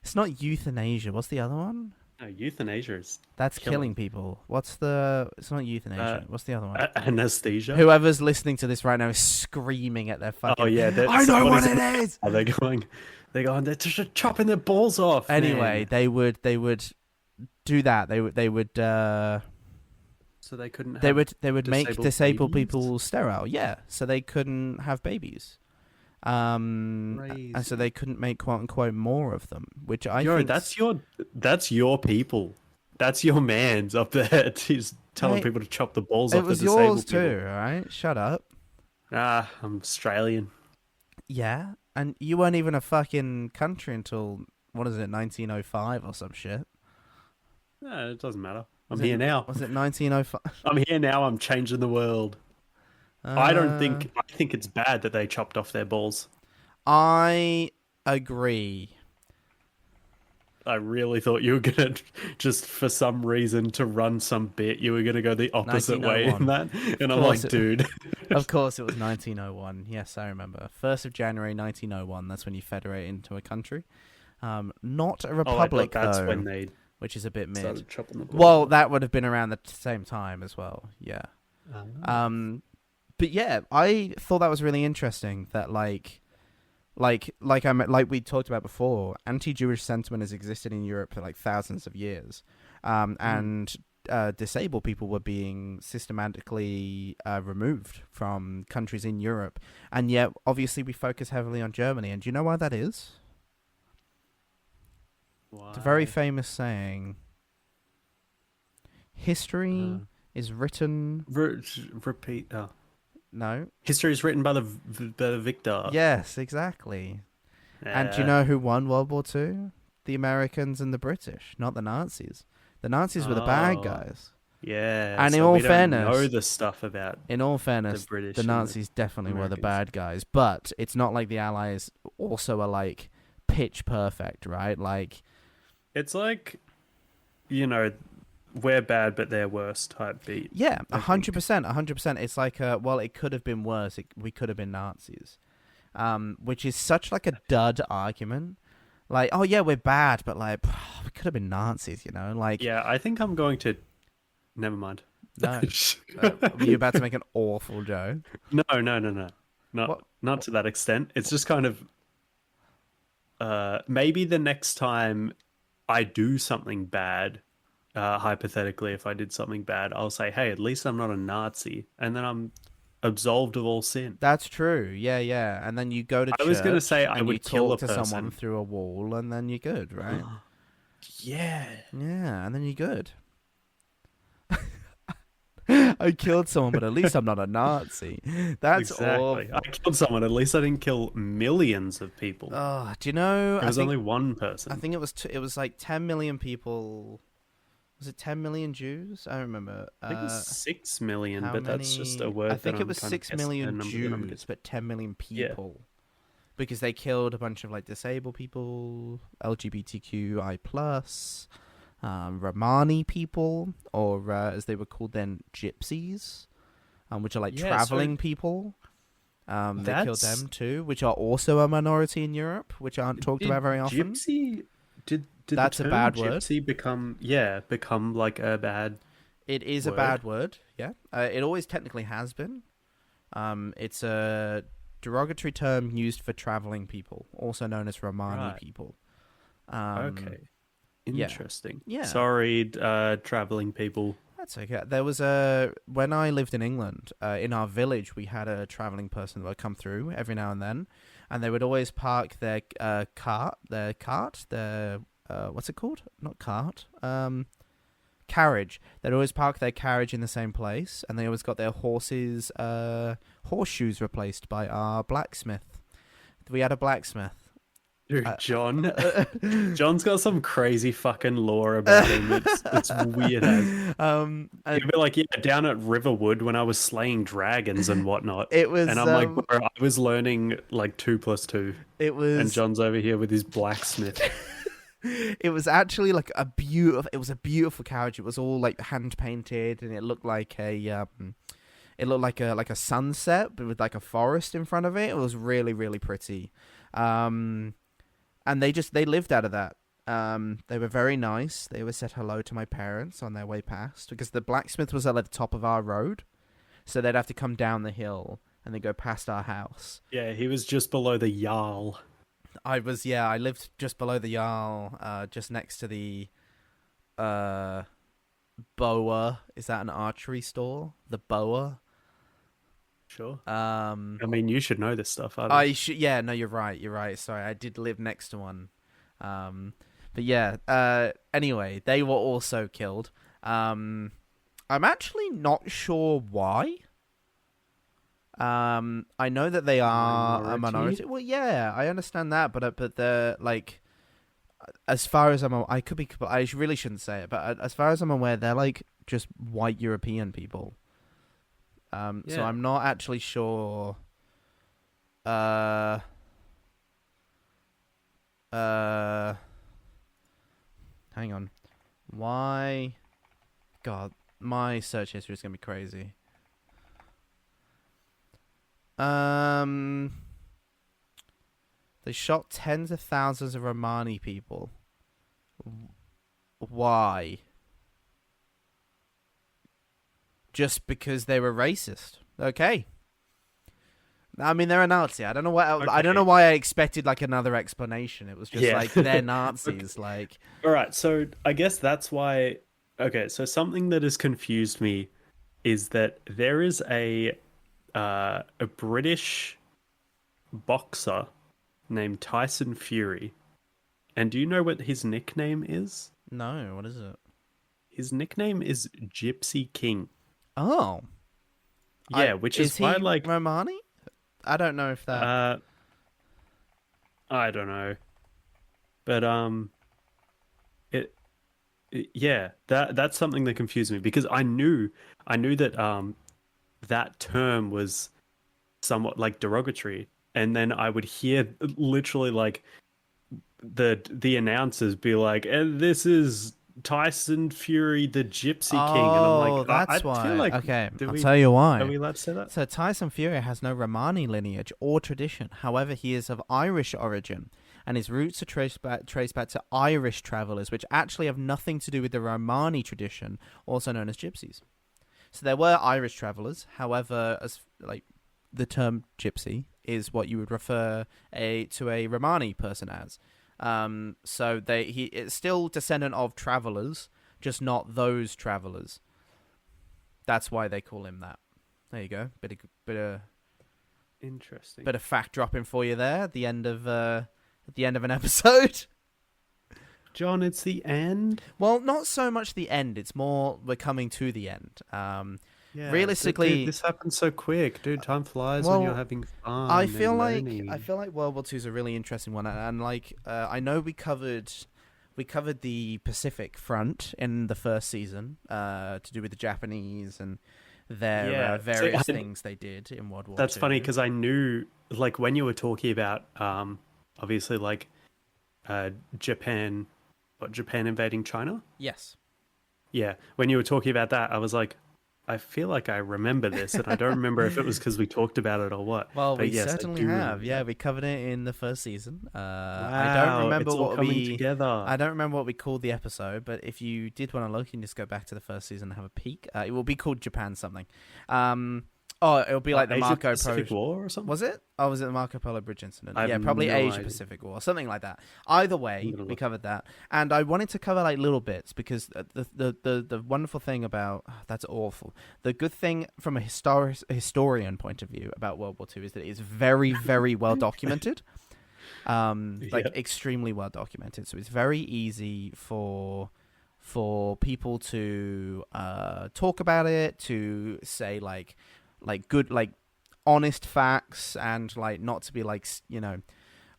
It's not euthanasia. What's the other one? No, euthanasia is... That's killing people. It's not euthanasia. What's the other one? Anesthesia? Whoever's listening to this right now is screaming at their fucking... Oh, yeah. I know what it is! Oh, they're just chopping their balls off, Anyway, man. they would do that. They would So they couldn't they would make disabled people sterile. Yeah, so they couldn't have babies. And so they couldn't make quote unquote more of them, which I think that's your people. That's your man's up there. He's telling people to chop the balls off the disabled people. It was yours too, right? Shut up. I'm Australian. Yeah, and you weren't even a fucking country until, what is it, 1905 or some shit? No, it doesn't matter. I'm here now. Was it 1905? I'm here now. I'm changing the world. I think it's bad that they chopped off their balls. I agree. I really thought you were going to, just for some reason, to run some bit, you were going to go the opposite way in that. And I'm like, dude. Of course it was 1901. Yes, I remember. 1st of January 1901. That's when you federate into a country. Not a republic, that's though, when they which is a bit mid. started chopping the balls. Well, that would have been around the same time as well. Yeah. But yeah, I thought that was really interesting that like we talked about before, anti-Jewish sentiment has existed in Europe for like thousands of years, and disabled people were being systematically removed from countries in Europe, and yet obviously we focus heavily on Germany. And do you know why that is? Why? It's a very famous saying. History is written. Repeat. No. History is written by the victor. Yes, exactly. And do you know who won World War II? The Americans and the British, not the Nazis. The Nazis were the bad guys. Yeah. And in all fairness, know the stuff about. In all fairness, the British, the Nazis definitely were the Americans. bad guys. But it's not like the Allies also are like pitch perfect, right? Like, it's like, we're bad, but they're worse type beat. Yeah, 100%, 100%. It's like, well, it could have been worse. We could have been Nazis, which is such like a dud argument. Like, oh yeah, we're bad, but like, we could have been Nazis, Like, yeah, I think I'm going to. Never mind. No, were you about to make an awful joke? No. Not to that extent. It's just kind of. Maybe the next time I do something bad. Hypothetically, if I did something bad, I'll say, hey, at least I'm not a Nazi, and then I'm absolved of all sin. That's true. Yeah. And then you go to church. I was going to say I would kill a person. Talk to someone through a wall, and then you're good, right? Yeah, and then you're good. I killed someone, but at least I'm not a Nazi. That's exactly. Awful. I killed someone. At least I didn't kill millions of people. Oh, do you know? It was only one person. I think it was like 10 million people. Was it 10 million Jews? I remember. I think it was 6 million, but that's just a word. I think it was 6 million Jews, but 10 million people. Yeah. Because they killed a bunch of like disabled people, LGBTQI+, Romani people, or as they were called then, gypsies, which are like traveling people. They killed them too, which are also a minority in Europe, which aren't talked about very often. Gypsy? Did that's the term a bad gypsy word. become like a bad It is word? A bad word, yeah. It always technically has been. It's a derogatory term used for traveling people, also known as Romani people. Okay. Interesting. Yeah. Sorry, traveling people. That's okay. There was when I lived in England, in our village, we had a traveling person that would come through every now and then, and they would always park their what's it called? Not cart. Carriage. They'd always park their carriage in the same place, and they always got their horseshoes replaced by our blacksmith. We had a blacksmith. Dude, John's got some crazy fucking lore about him. It's weird. He'd be like, yeah, down at Riverwood when I was slaying dragons and whatnot. It was, and I'm like, bro, I was learning like 2 + 2. It was, and John's over here with his blacksmith. It was actually like a beautiful carriage. It was all like hand painted, and it looked like a sunset, but with like a forest in front of it. It was really, really pretty. And they lived out of that. They were very nice. They always said hello to my parents on their way past, because the blacksmith was at the top of our road, so they'd have to come down the hill and then go past our house. Yeah, he was just below the Jarl. I lived just below the Jarl, just next to the Boa. Is that an archery store? The Boa? Sure. I mean, you should know this stuff. Yeah, no, you're right. Sorry, I did live next to one. But yeah. Anyway, they were also killed. I'm actually not sure why. I know that they are a minority. Well, yeah, I understand that, but they're like, as far as I really shouldn't say it, but as far as I'm aware, they're like just white European people. So I'm not actually sure. Hang on. Why? God, my search history is gonna be crazy. They shot tens of thousands of Romani people. Why? Just because they were racist. Okay. I mean, they're a Nazi. I don't know why. I don't know why I expected like another explanation. It was just like they're Nazis. Like, all right. So I guess that's why. Okay. So something that has confused me is that there is a British boxer named Tyson Fury, and do you know what his nickname is? No. What is it? His nickname is Gypsy King. Oh, yeah, which is why, like, Romani? I don't know if that. I don't know, but that's something that confused me, because I knew that that term was somewhat like derogatory, and then I would hear literally like the announcers be like, "And this is Tyson Fury, the Gypsy King," and I'm like, that's why. Feel like, okay, I'll tell you why. Are we allowed to say that? So Tyson Fury has no Romani lineage or tradition. However, he is of Irish origin, and his roots are traced back to Irish travelers, which actually have nothing to do with the Romani tradition, also known as gypsies. So there were Irish travelers. However, as like the term gypsy is what you would refer to a Romani person as. So he is still descendant of travelers, just not those travelers. That's why they call him that. There you go. Bit of interesting. Bit of fact dropping for you there at the end of an episode. John, it's the end. Well, not so much the end. It's more we're coming to the end. Realistically, dude, this happens so quick, dude. Time flies when you're having fun. I feel like World War II is a really interesting one, and like I know we covered the Pacific Front in the first season, to do with the Japanese and their various things they did in World War II. That's funny, because I knew, like, when you were talking about obviously like Japan invading China. Yes. Yeah, when you were talking about that, I was like, I feel like I remember this, and I don't remember if it was because we talked about it or what. Well, but we certainly have. Yeah, we covered it in the first season. I don't remember I don't remember what we called the episode, but if you did want to look, you can just go back to the first season and have a peek. It will be called Japan something. Oh, it'll be like the Marco Polo Pacific War or something. Was it? Oh, was it the Marco Polo Bridge incident? I Yeah, have probably no Asia idea. Pacific War, something like that. Either way, we covered that, and I wanted to cover like little bits because the wonderful thing about that's awful. The good thing from a historian point of view about World War II is that it's very very well documented, like extremely well documented. So it's very easy for people to talk about it, to say like good like honest facts, and like not to be like, you know,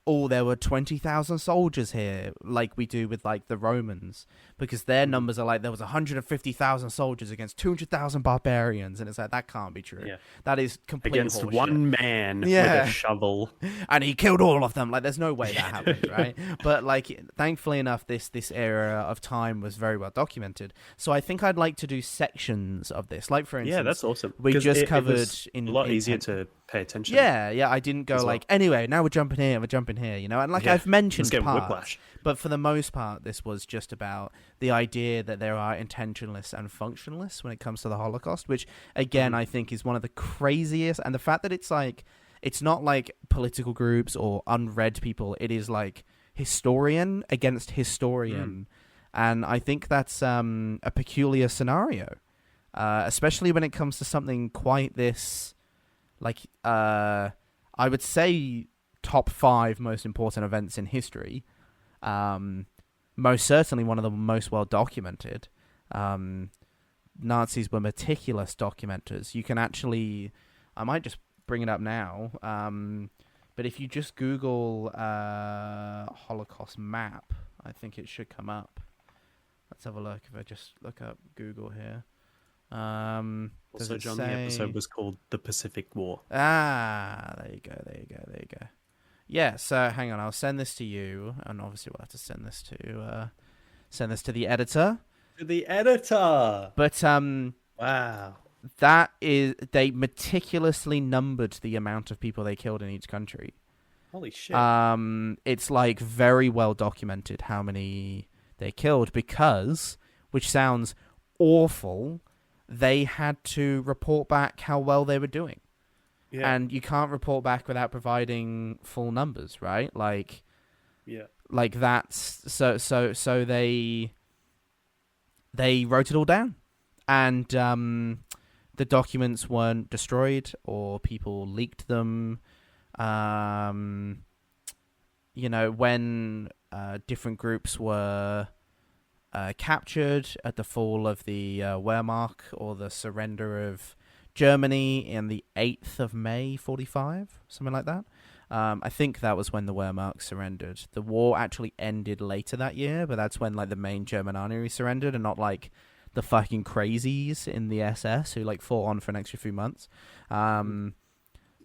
oh, there were 20,000 soldiers here like we do with like the Romans, because their numbers are like there was 150,000 soldiers against 200,000 barbarians, and it's like that can't be true. That is complete against horseshit. One man with a shovel, and he killed all of them. Like there's no way that happened, right? But like thankfully enough, this era of time was very well documented. So I think I'd like to do sections of this. Like for instance, that's awesome. We just covered a lot easier to pay attention. Yeah, I didn't go like anyway. Now we're jumping here, you know. And like I've mentioned parts, whiplash. But for the most part, this was just about the idea that there are intentionalists and functionalists when it comes to the Holocaust, which again I think is one of the craziest. And the fact that it's like it's not like political groups or unread people; it is like historian against historian, and I think that's a peculiar scenario, especially when it comes to something quite this. Like, I would say top 5 most important events in history. Most certainly one of the most well documented. Nazis were meticulous documenters. You can actually, I might just bring it up now. But if you just Google Holocaust map, I think it should come up. Let's have a look. If I just look up Google here. Also, John, the episode was called The Pacific War. There you go. Yeah, so hang on, I'll send this to you, and obviously we'll have to send this to the editor. To the editor! But, wow. That is, they meticulously numbered the amount of people they killed in each country. Holy shit. It's like very well documented how many they killed because, which sounds awful, they had to report back how well they were doing. Yeah. And you can't report back without providing full numbers, right? Like, like that's so they wrote it all down, and the documents weren't destroyed or people leaked them. You know, when different groups were captured at the fall of the Wehrmacht or the surrender of Germany in the 8th of May, 45, something like that. I think that was when the Wehrmacht surrendered. The war actually ended later that year, but that's when like the main German army surrendered, and not like the fucking crazies in the SS who like fought on for an extra few months. But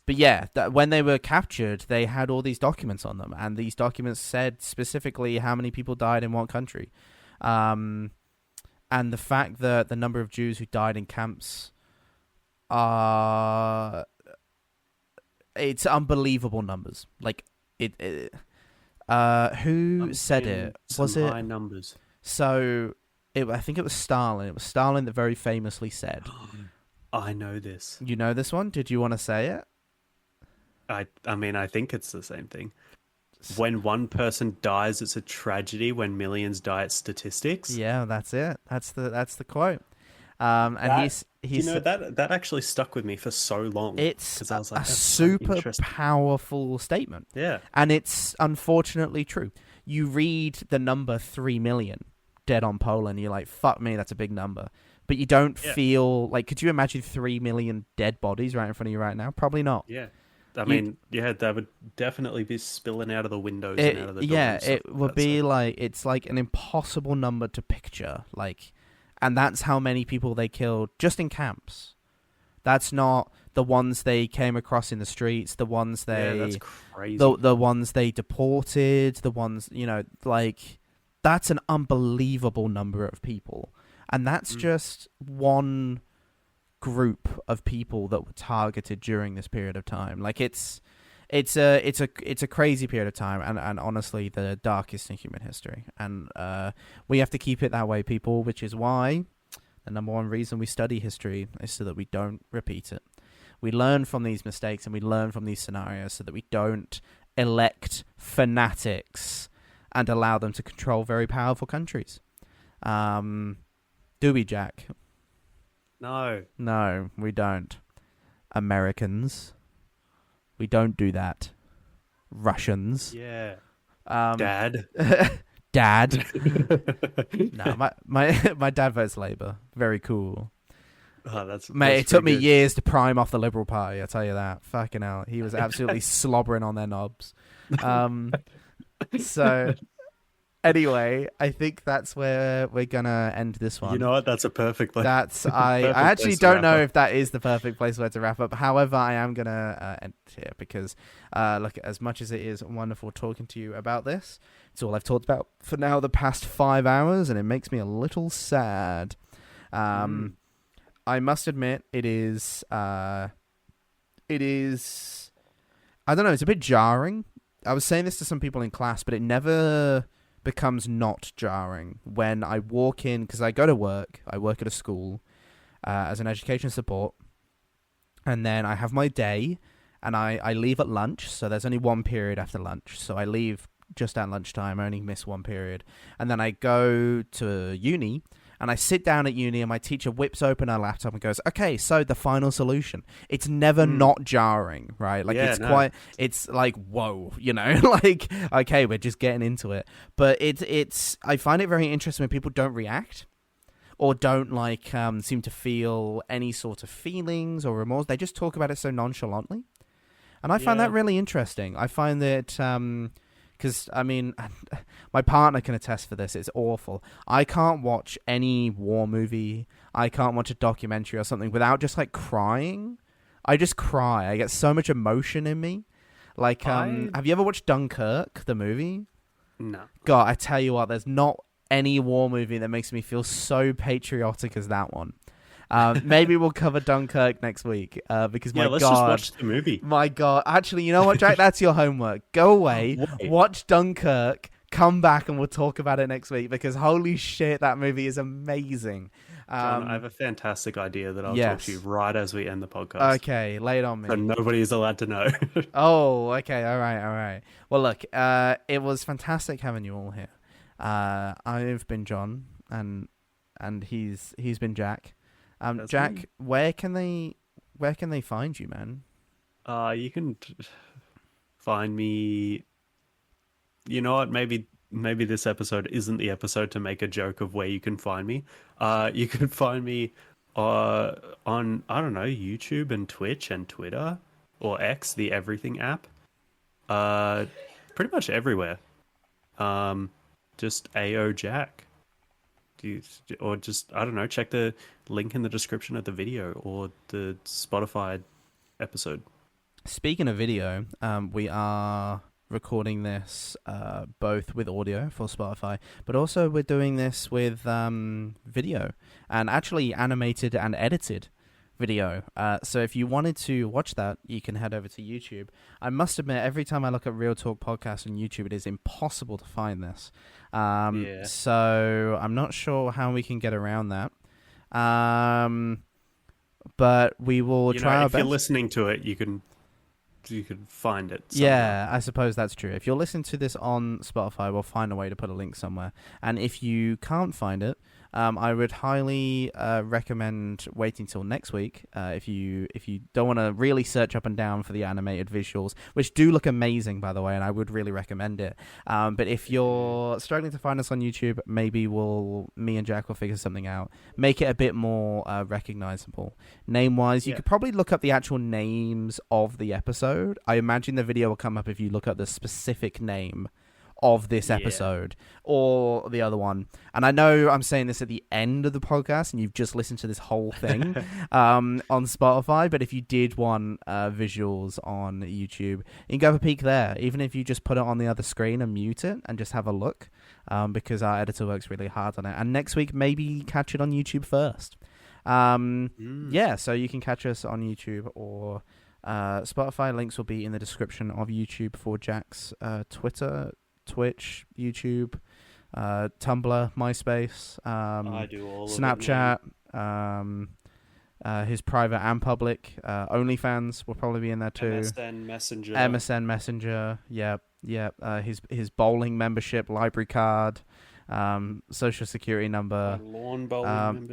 yeah, when they were captured, they had all these documents on them, and these documents said specifically how many people died in what country. And the fact that the number of Jews who died in camps it's unbelievable numbers. Like who said it? Was it high numbers? So I think it was Stalin. It was Stalin that very famously said. I know this. You know this one? Did you want to say it? I mean, I think it's the same thing. When one person dies, it's a tragedy. When millions die, it's statistics. Yeah, that's it. That's the quote. And he's you know that actually stuck with me for so long. It's I was like, a super powerful statement. Yeah, and it's unfortunately true. You read the number 3 million dead on Poland, you're like, fuck me, that's a big number. But you don't feel like, could you imagine 3 million dead bodies right in front of you right now? Probably not. Yeah. I mean, they would definitely be spilling out of the windows and out of the doors. Yeah, it would be like, it's like an impossible number to picture. Like, and that's how many people they killed just in camps. That's not the ones they came across in the streets, the ones that's crazy. The ones they deported, the ones, you know, like, that's an unbelievable number of people. And that's just one group of people that were targeted during this period of time. Like it's a crazy period of time, and honestly the darkest in human history, and we have to keep it that way, people, which is why the number one reason we study history is so that we don't repeat it. We learn from these mistakes and we learn from these scenarios so that we don't elect fanatics and allow them to control very powerful countries. Do we, Jack? No, we don't. Americans, we don't do that. Russians, yeah. Dad. No, my dad votes Labour. Very cool. Oh, that's it took me years to prime off the Liberal Party, I tell you that. Fucking hell. He was absolutely slobbering on their knobs. So, anyway, I think that's where we're going to end this one. You know what? That's a perfect place. I actually don't know if that is the perfect place where to wrap up. However, I am going to end here because, look, as much as it is wonderful talking to you about this, it's all I've talked about for now the past 5 hours, and it makes me a little sad. I must admit, it is, I don't know, it's a bit jarring. I was saying this to some people in class, but it never becomes not jarring when I walk in, because I go to work, I work at a school as an education support, and then I have my day, and I leave at lunch, so there's only one period after lunch, so I leave just at lunchtime, I only miss one period, and then I go to uni, and I sit down at uni and my teacher whips open her laptop and goes, okay, so the final solution. It's never not jarring, right? Like, it's like, whoa, you know, like, okay, we're just getting into it. But I find it very interesting when people don't react or don't like seem to feel any sort of feelings or remorse. They just talk about it so nonchalantly. And I find that really interesting. I find that... because, I mean, my partner can attest for this. It's awful. I can't watch any war movie. I can't watch a documentary or something without just, like, crying. I just cry. I get so much emotion in me. Like, have you ever watched Dunkirk, the movie? No. God, I tell you what, there's not any war movie that makes me feel so patriotic as that one. Maybe we'll cover Dunkirk next week because let's just watch the movie. My God. Actually, you know what, Jack? That's your homework. Go away, watch Dunkirk, come back, and we'll talk about it next week because holy shit, that movie is amazing. John, I have a fantastic idea that I'll talk to you right as we end the podcast. Okay, lay it on me. So nobody is allowed to know. Oh, okay. All right. Well, look, it was fantastic having you all here. I've been John, and he's been Jack. Jack, me. Where can they find you, man? You can find me. You know what? Maybe this episode isn't the episode to make a joke of where you can find me. You can find me on, I don't know, YouTube and Twitch and Twitter or X, the everything app. Pretty much everywhere. Just AO Jack. Or just, I don't know, check the link in the description of the video or the Spotify episode. Speaking of video, we are recording this both with audio for Spotify, but also we're doing this with video, and actually animated and edited video. So if you wanted to watch that, you can head over to YouTube. I must admit, every time I look at Real Talk Podcast on YouTube, it is impossible to find this. So I'm not sure how we can get around that. But we will try our best. If you're listening to it, you can find it somewhere. Yeah, I suppose that's true. If you're listening to this on Spotify, we'll find a way to put a link somewhere. And if you can't find it, I would highly recommend waiting till next week if you don't want to really search up and down for the animated visuals, which do look amazing, by the way, and I would really recommend it. But if you're struggling to find us on YouTube, maybe me and Jack will figure something out. Make it a bit more recognizable. Name-wise, you could probably look up the actual names of the episode. I imagine the video will come up if you look up the specific name of this episode or the other one. And I know I'm saying this at the end of the podcast and you've just listened to this whole thing on Spotify, but if you did want visuals on YouTube, you can go have a peek there, even if you just put it on the other screen and mute it and just have a look, because our editor works really hard on it. And next week, maybe catch it on YouTube first. So you can catch us on YouTube or Spotify. Links will be in the description of YouTube for Jack's Twitter, Twitch, YouTube, Tumblr, MySpace, I do all Snapchat, his private and public. OnlyFans will probably be in there too. MSN Messenger. Yep. His bowling membership, library card, social security number,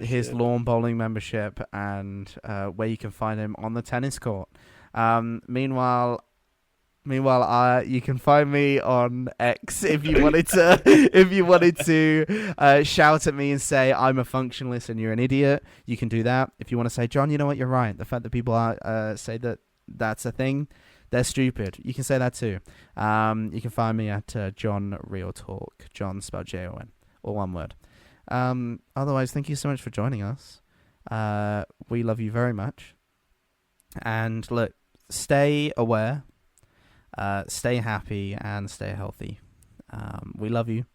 his lawn bowling membership, and where you can find him on the tennis court. Meanwhile, you can find me on X if you wanted to shout at me and say I'm a functionalist and you're an idiot. You can do that. If you want to say, John, you know what, you're right. The fact that people say that that's a thing, they're stupid. You can say that too. You can find me at Jon Real Talk. John spelled Jon, all one word. Otherwise, thank you so much for joining us. We love you very much. And look, stay aware. Stay happy and stay healthy. We love you,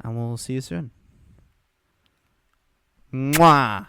and we'll see you soon. Mwah!